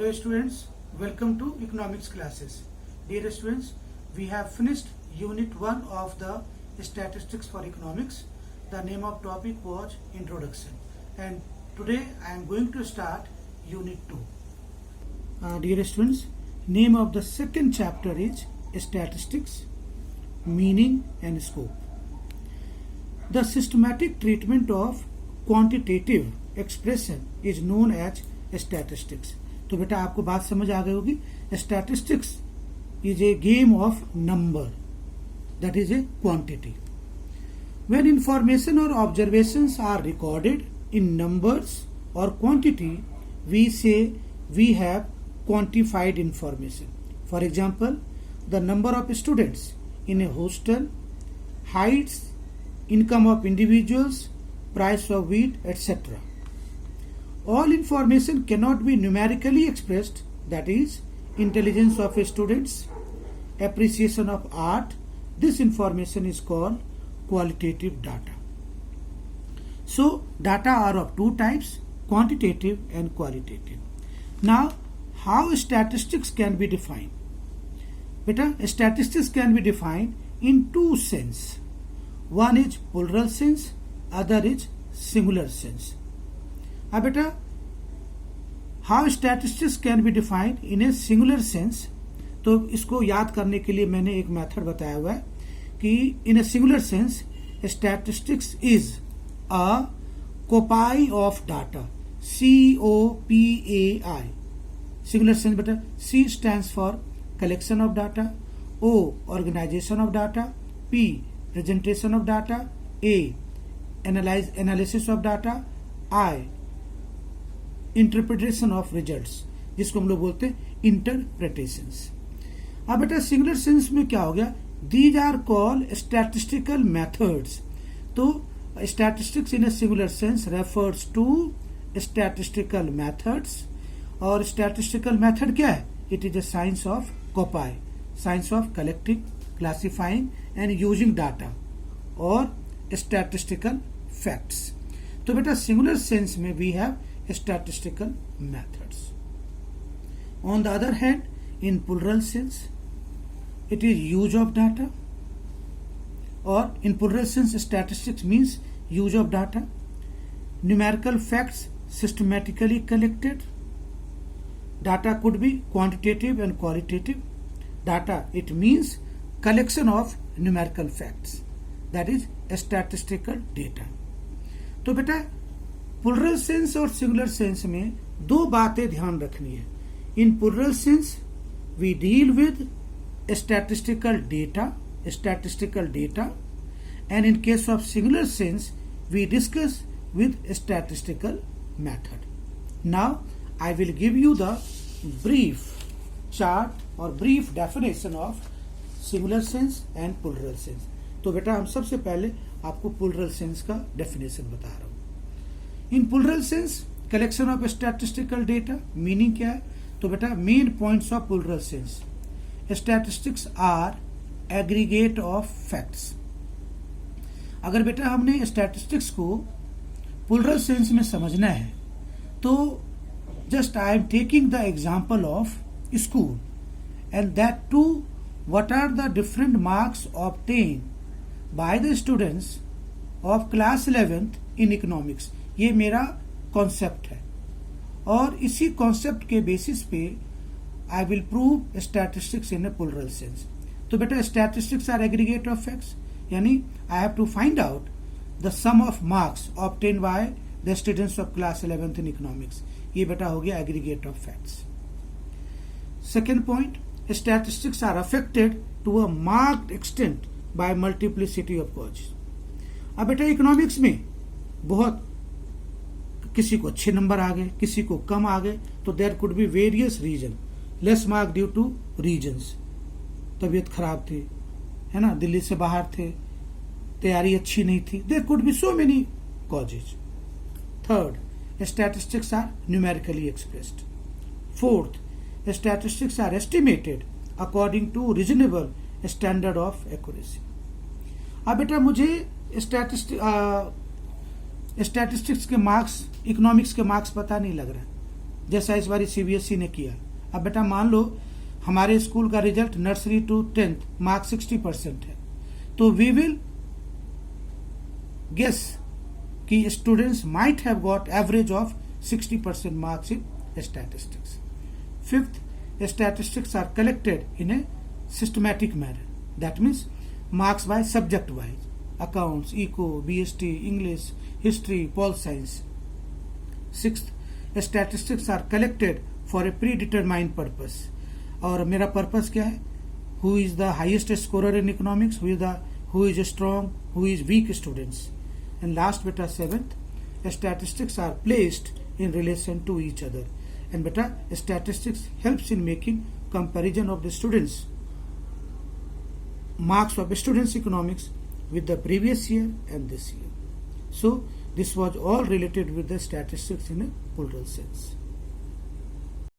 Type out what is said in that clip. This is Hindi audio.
Hello students, welcome to economics classes. Dear students, we have finished unit 1 of the statistics for economics. The name of topic was introduction, and today I am going to start unit 2. Dear students, name of the second chapter is statistics, meaning and scope. The systematic treatment of quantitative expression is known as statistics. तो बेटा आपको बात समझ आ गई होगी. Statistics is a game of number, that is a quantity. When information or observations are recorded in numbers or quantity, we say we have quantified information. For example, the number of students in a hostel, heights, income of individuals, price of wheat, etc. All information cannot be numerically expressed, that is, intelligence of students, appreciation of art. This information is called qualitative data. So, data are of two types, quantitative and qualitative. Now, how statistics can be defined? Beta, statistics can be defined in two senses. One is plural sense, other is singular sense. अब बेटा, how statistics can be defined in a singular sense, तो इसको याद करने के लिए मैंने एक मेथड बताया हुआ है कि in a singular sense statistics is a copy of data. COPAI. Singular sense बेटा, C stands for collection of data, O organization of data, P presentation of data, A analysis of data, I interpretation of results, जिसको हम लोग बोलते हैं इंटरप्रिटेशंस. अब बेटा सिंगुलर सेंस में क्या हो गया? These are called statistical methods. तो statistics in a singular sense refers to statistical methods. और स्टैटिस्टिकल मेथड क्या है? It is a science of copy, science of collecting, classifying and using data or statistical facts. तो बेटा सिंगुलर सेंस में we have statistical methods. On the other hand, in plural sense, it is use of data, or in plural sense statistics means use of data, numerical facts systematically collected. Data could be quantitative and qualitative. Data, it means collection of numerical facts, that is statistical data. तो बेटा प्लुरल सेंस और सिंगुलर सेंस में दो बातें ध्यान रखनी है. In plural sense we deal with statistical data, and in case of singular sense we discuss with statistical method. Now I will give you the brief chart और brief definition of singular sense and plural sense. तो बेटा हम सबसे पहले आपको प्लुरल सेंस का डेफिनेशन बता रहा हूं. In plural sense collection of statistical data. Meaning क्या है? तो बेटा main points of plural sense, statistics are aggregate of facts. अगर बेटा हमने स्टैटिस्टिक्स को प्लुरल सेंस में समझना है तो just I am taking the example of school, and that to what are the different marks obtain by the students of class 11th in economics. ये मेरा कॉन्सेप्ट है और इसी कॉन्सेप्ट के बेसिस पे I will prove statistics in a plural sense. तो बेटा statistics are aggregate of facts, यानी I have to find out the sum of marks obtain by the students of class 11th in economics. ये बेटा हो गया aggregate of facts. Second point, statistics are affected to a marked extent by multiplicity of causes. अब बेटा इकोनॉमिक्स में बहुत किसी को अच्छे नंबर आ गए, किसी को कम आ गए, तो there could be various reason. Less mark due to reasons, तबीयत खराब थी, है ना, दिल्ली से बाहर थे, तैयारी अच्छी नहीं थी. There could be so many causes. Third, statistics are numerically expressed. Fourth, statistics are estimated according to reasonable standard of accuracy. अब बेटा मुझे स्टैटिस्टिक्स के मार्क्स, इकोनॉमिक्स के मार्क्स पता नहीं लग रहा. जैसा इस बार CBSE ने किया। अब बेटा मान लो हमारे स्कूल का result nursery to 10th marks 60% है, तो वी विल गेस कि students might have got average of 60% marks in statistics. Fifth, statistics are collected in a systematic manner. That means marks by subject wise, accounts, eco, BST, English, history, pol science. Sixth, statistics are collected for a predetermined purpose. और मेरा पर्पस क्या है? Who is the highest scorer in economics? Who is strong? Who is weak students? And last beta seventh, statistics are placed in relation to each other. And beta statistics helps in making comparison of the students marks of students economics with the previous year and this year. So this was all related with the statistics in a plural sense.